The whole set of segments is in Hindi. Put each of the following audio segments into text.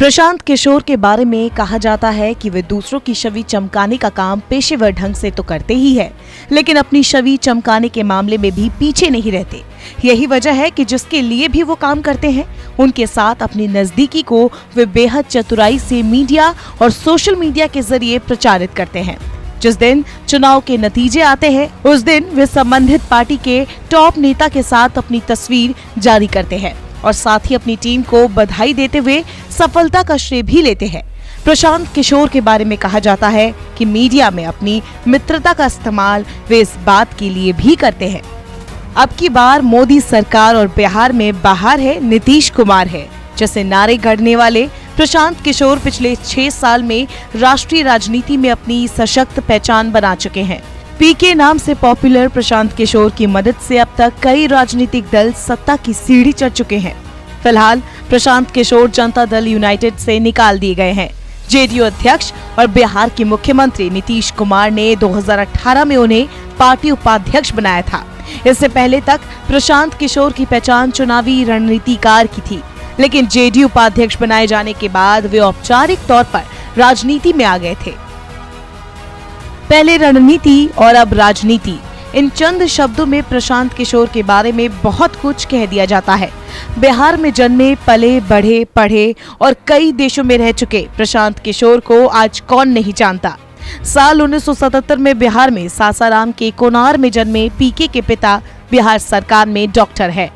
प्रशांत किशोर के बारे में कहा जाता है कि वे दूसरों की छवि चमकाने का काम पेशेवर ढंग से तो करते ही है, लेकिन अपनी छवि चमकाने के मामले में भी पीछे नहीं रहते। यही वजह है कि जिसके लिए भी वो काम करते हैं, उनके साथ अपनी नजदीकी को वे बेहद चतुराई से मीडिया और सोशल मीडिया के जरिए प्रचारित करते हैं। जिस दिन चुनाव के नतीजे आते हैं, उस दिन वे संबंधित पार्टी के टॉप नेता के साथ अपनी तस्वीर जारी करते हैं और साथ ही अपनी टीम को बधाई देते हुए सफलता का श्रेय भी लेते हैं। प्रशांत किशोर के बारे में कहा जाता है कि मीडिया में अपनी मित्रता का इस्तेमाल वे इस बात के लिए भी करते हैं। अब की बार मोदी सरकार और बिहार में बाहर है, नीतीश कुमार है जैसे नारे गढ़ने वाले प्रशांत किशोर पिछले 6 साल में राष्ट्रीय राजनीति में अपनी सशक्त पहचान बना चुके हैं। पीके नाम से पॉपुलर प्रशांत किशोर की मदद से अब तक कई राजनीतिक दल सत्ता की सीढ़ी चढ़ चुके हैं। फिलहाल प्रशांत किशोर जनता दल यूनाइटेड से निकाल दिए गए हैं। जेडीयू अध्यक्ष और बिहार के मुख्यमंत्री नीतीश कुमार ने 2018 में उन्हें पार्टी उपाध्यक्ष बनाया था। इससे पहले तक प्रशांत किशोर की पहचान चुनावी रणनीतिकार की थी, लेकिन जेडीयू उपाध्यक्ष बनाए जाने के बाद वे औपचारिक तौर पर राजनीति में आ गए थे। पहले रणनीति और अब राजनीति, इन चंद शब्दों में प्रशांत किशोर के बारे में बहुत कुछ कह दिया जाता है। बिहार में जन्मे, पले, बढ़े, पढ़े और कई देशों में रह चुके प्रशांत किशोर को आज कौन नहीं जानता। साल 1977 में बिहार में सासाराम के कोनार में जन्मे पीके के पिता बिहार सरकार में डॉक्टर है।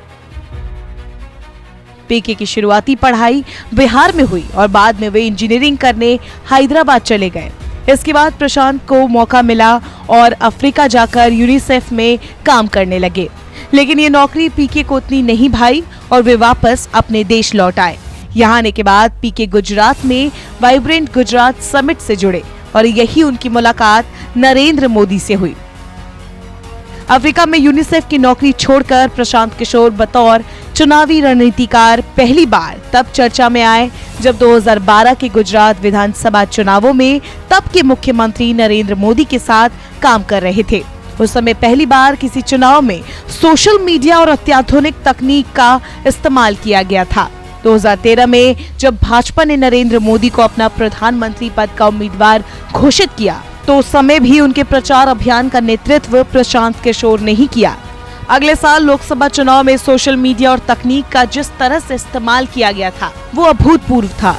पीके की शुरुआती पढ़ाई बिहार में हुई और बाद में वे इंजीनियरिंग करने हैदराबाद चले गए। इसके बाद प्रशांत को मौका मिला और अफ्रीका जाकर यूनिसेफ में काम करने लगे, लेकिन ये नौकरी पीके को उतनी नहीं भाई और वे वापस अपने देश लौट आए। यहाँ आने के बाद पीके गुजरात में वाइब्रेंट गुजरात समिट से जुड़े और यही उनकी मुलाकात नरेंद्र मोदी से हुई। अफ्रीका में यूनिसेफ की नौकरी छोड़कर प्रशांत किशोर बतौर चुनावी रणनीतिकार पहली बार तब चर्चा में आए जब 2012 के गुजरात विधानसभा चुनावों में तब के मुख्यमंत्री नरेंद्र मोदी के साथ काम कर रहे थे। उस समय पहली बार किसी चुनाव में सोशल मीडिया और अत्याधुनिक तकनीक का इस्तेमाल किया गया था। 2013 में जब भाजपा ने नरेंद्र मोदी को अपना प्रधानमंत्री पद का उम्मीदवार घोषित किया, तो उस समय भी उनके प्रचार अभियान का नेतृत्व प्रशांत किशोर ने ही किया। अगले साल लोकसभा चुनाव में सोशल मीडिया और तकनीक का जिस तरह से इस्तेमाल किया गया था, वो अभूतपूर्व था,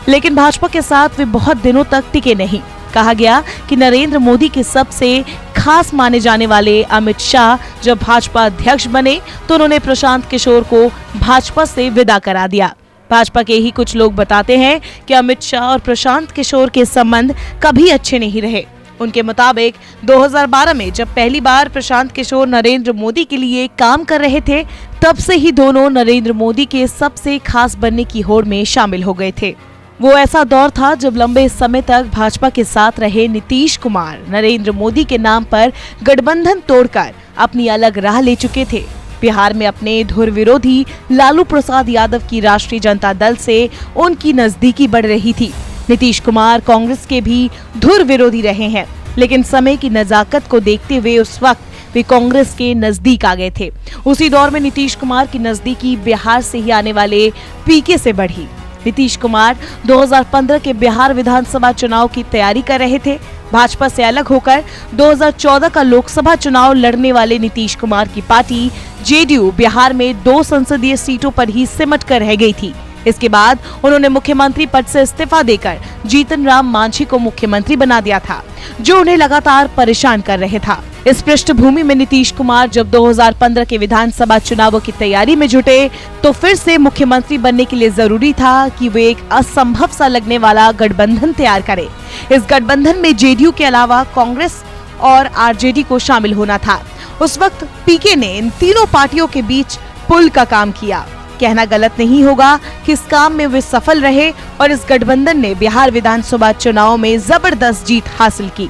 लेकिन भाजपा के साथ वे बहुत दिनों तक टिके नहीं। कहा गया कि नरेंद्र मोदी के सबसे खास माने जाने वाले अमित शाह जब भाजपा अध्यक्ष बने, तो उन्होंने प्रशांत किशोर को भाजपा से विदा करा दिया। भाजपा के ही कुछ लोग बताते हैं कि अमित शाह और प्रशांत किशोर के संबंध कभी अच्छे नहीं रहे। उनके मुताबिक 2012 में जब पहली बार प्रशांत किशोर नरेंद्र मोदी के लिए काम कर रहे थे, तब से ही दोनों नरेंद्र मोदी के सबसे खास बनने की होड़ में शामिल हो गए थे। वो ऐसा दौर था जब लंबे समय तक भाजपा के साथ रहे नीतीश कुमार नरेंद्र मोदी के नाम पर गठबंधन तोड़कर अपनी अलग राह ले चुके थे। बिहार में अपने धुर विरोधी लालू प्रसाद यादव की राष्ट्रीय जनता दल से उनकी नजदीकी बढ़ रही थी। नीतीश कुमार कांग्रेस के भी धुर विरोधी रहे हैं, लेकिन समय की नजाकत को देखते हुए उस वक्त वे कांग्रेस के नजदीक आ गए थे। उसी दौर में नीतीश कुमार की नजदीकी बिहार से ही आने वाले पीके से बढ़ी। नीतीश कुमार 2015 के बिहार विधानसभा चुनाव की तैयारी कर रहे थे। भाजपा से अलग होकर 2014 का लोकसभा चुनाव लड़ने वाले नीतीश कुमार की पार्टी जेडीयू बिहार में 2 संसदीय सीटों पर ही सिमट कर रह गई थी। इसके बाद उन्होंने मुख्यमंत्री पद से इस्तीफा देकर जीतन राम मांझी को मुख्यमंत्री बना दिया था, जो उन्हें लगातार परेशान कर रहे था। इस पृष्ठभूमि में नीतीश कुमार जब 2015 के विधानसभा चुनावों की तैयारी में जुटे, तो फिर से मुख्यमंत्री बनने के लिए जरूरी था कि वे एक असंभव सा लगने वाला गठबंधन तैयार करें। इस गठबंधन में जेडीयू के अलावा कांग्रेस और आरजेडी को शामिल होना था। उस वक्त पीके ने इन तीनों पार्टियों के बीच पुल का काम किया। कहना गलत नहीं होगा कि इस काम में वे सफल रहे और इस गठबंधन ने बिहार विधानसभा चुनाव में जबरदस्त जीत हासिल की।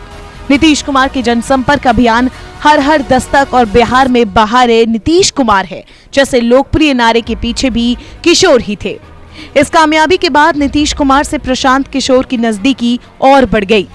नीतीश कुमार के जनसंपर्क अभियान हर हर दस्तक और बिहार में बहारे नीतीश कुमार है जैसे लोकप्रिय नारे के पीछे भी किशोर ही थे। इस कामयाबी के बाद नीतीश कुमार से प्रशांत किशोर की नजदीकी और बढ़ गई।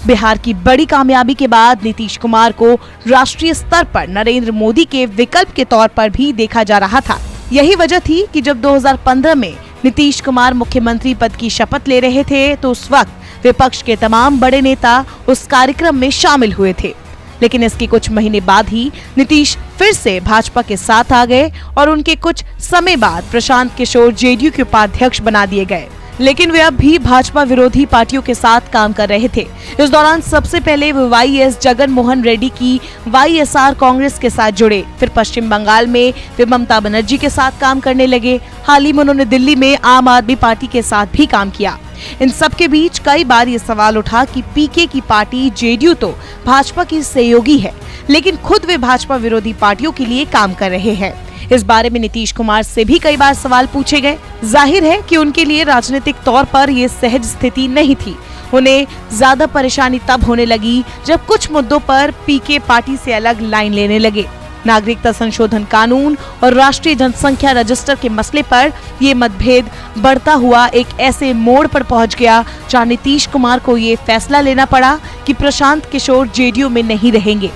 बिहार की बड़ी कामयाबी के बाद नीतीश कुमार को राष्ट्रीय स्तर पर नरेंद्र मोदी के विकल्प के तौर पर भी देखा जा रहा था। यही वजह थी कि जब 2015 में नीतीश कुमार मुख्यमंत्री पद की शपथ ले रहे थे तो उस वक्त विपक्ष के तमाम बड़े नेता उस कार्यक्रम में शामिल हुए थे। लेकिन इसके कुछ महीने बाद ही नीतीश फिर से भाजपा के साथ आ गए और उनके कुछ समय बाद प्रशांत किशोर जेडीयू के उपाध्यक्ष बना दिए गए। लेकिन वे अब भी भाजपा विरोधी पार्टियों के साथ काम कर रहे थे। इस दौरान सबसे पहले वे वाईएस जगन मोहन रेड्डी की वाईएसआर कांग्रेस के साथ जुड़े। फिर पश्चिम बंगाल में वे ममता बनर्जी के साथ काम करने लगे। हाल ही में उन्होंने दिल्ली में आम आदमी पार्टी के साथ भी काम किया। इन सब के बीच कई बार ये सवाल उठा कि पीके की पार्टी जेडीयू तो भाजपा की सहयोगी है, लेकिन खुद वे भाजपा विरोधी पार्टियों के लिए काम कर रहे हैं। इस बारे में नीतीश कुमार से भी कई बार सवाल पूछे गए। जाहिर है कि उनके लिए राजनीतिक तौर पर ये सहज स्थिति नहीं थी। उन्हें ज्यादा परेशानी तब होने लगी जब कुछ मुद्दों पर पीके पार्टी से अलग लाइन लेने लगे। नागरिकता संशोधन कानून और राष्ट्रीय जनसंख्या रजिस्टर के मसले पर ये मतभेद बढ़ता हुआ एक ऐसे मोड़ पर पहुंच गया जहां नीतीश कुमार को ये फैसला लेना पड़ा कि प्रशांत किशोर जेडीयू में नहीं रहेंगे।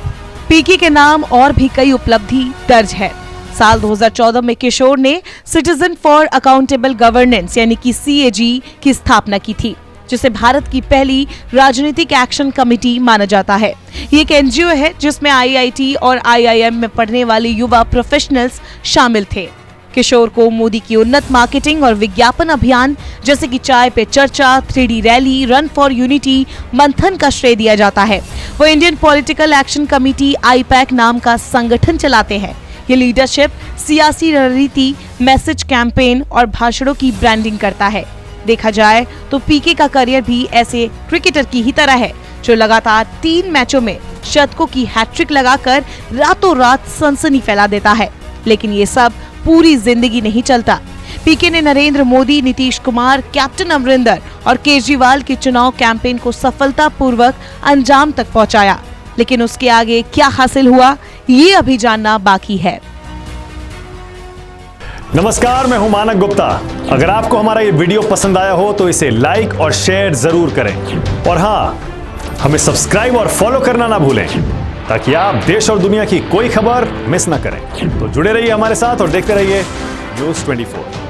पीके के नाम और भी कई उपलब्धि दर्ज है। साल 2014 में किशोर ने सिटीजन फॉर अकाउंटेबल गवर्नेंस यानी कि सीएजी की स्थापना की थी, जिसे भारत की पहली राजनीतिक एक्शन कमेटी माना जाता है। ये एक एनजीओ है जिसमें आईआईटी और आईआईएम में पढ़ने वाले युवा प्रोफेशनल्स शामिल थे। किशोर को मोदी की उन्नत मार्केटिंग और विज्ञापन अभियान जैसे कि चाय पे चर्चा, 3D rally, run for unity, मंथन का श्रेय दिया जाता है। वो Indian political action committee IUPAC नाम का संगठन चलाते हैं। ये लीडरशिप, सियासी रणनीति, मैसेज कैंपेन और भाषणों की ब्रांडिंग करता है। देखा जाए तो पीके का करियर भी ऐसे क्रिकेटर की ही तरह है जो लगातार 3 मैचों में शतकों की हैट्रिक लगाकर रातों रात सनसनी फैला देता है। लेकिन ये सब पूरी जिंदगी नहीं चलता। पीके ने नरेंद्र मोदी, नीतीश कुमार, कैप्टन अमरिंदर और केजरीवाल के चुनाव कैंपेन को सफलतापूर्वक अंजाम तक पहुंचाया। लेकिन उसके आगे क्या हासिल हुआ, ये अभी जानना बाकी है। नमस्कार, मैं हूं मानक गुप्ता। अगर आपको हमारा ये वीडियो पसंद आया हो तो इसे लाइक और शेयर जरूर करें। और हाँ, हमें सब्सक्राइब और फॉलो करना ना भूलें ताकि आप देश और दुनिया की कोई खबर मिस ना करें। तो जुड़े रहिए हमारे साथ और देखते रहिए न्यूज़ 24।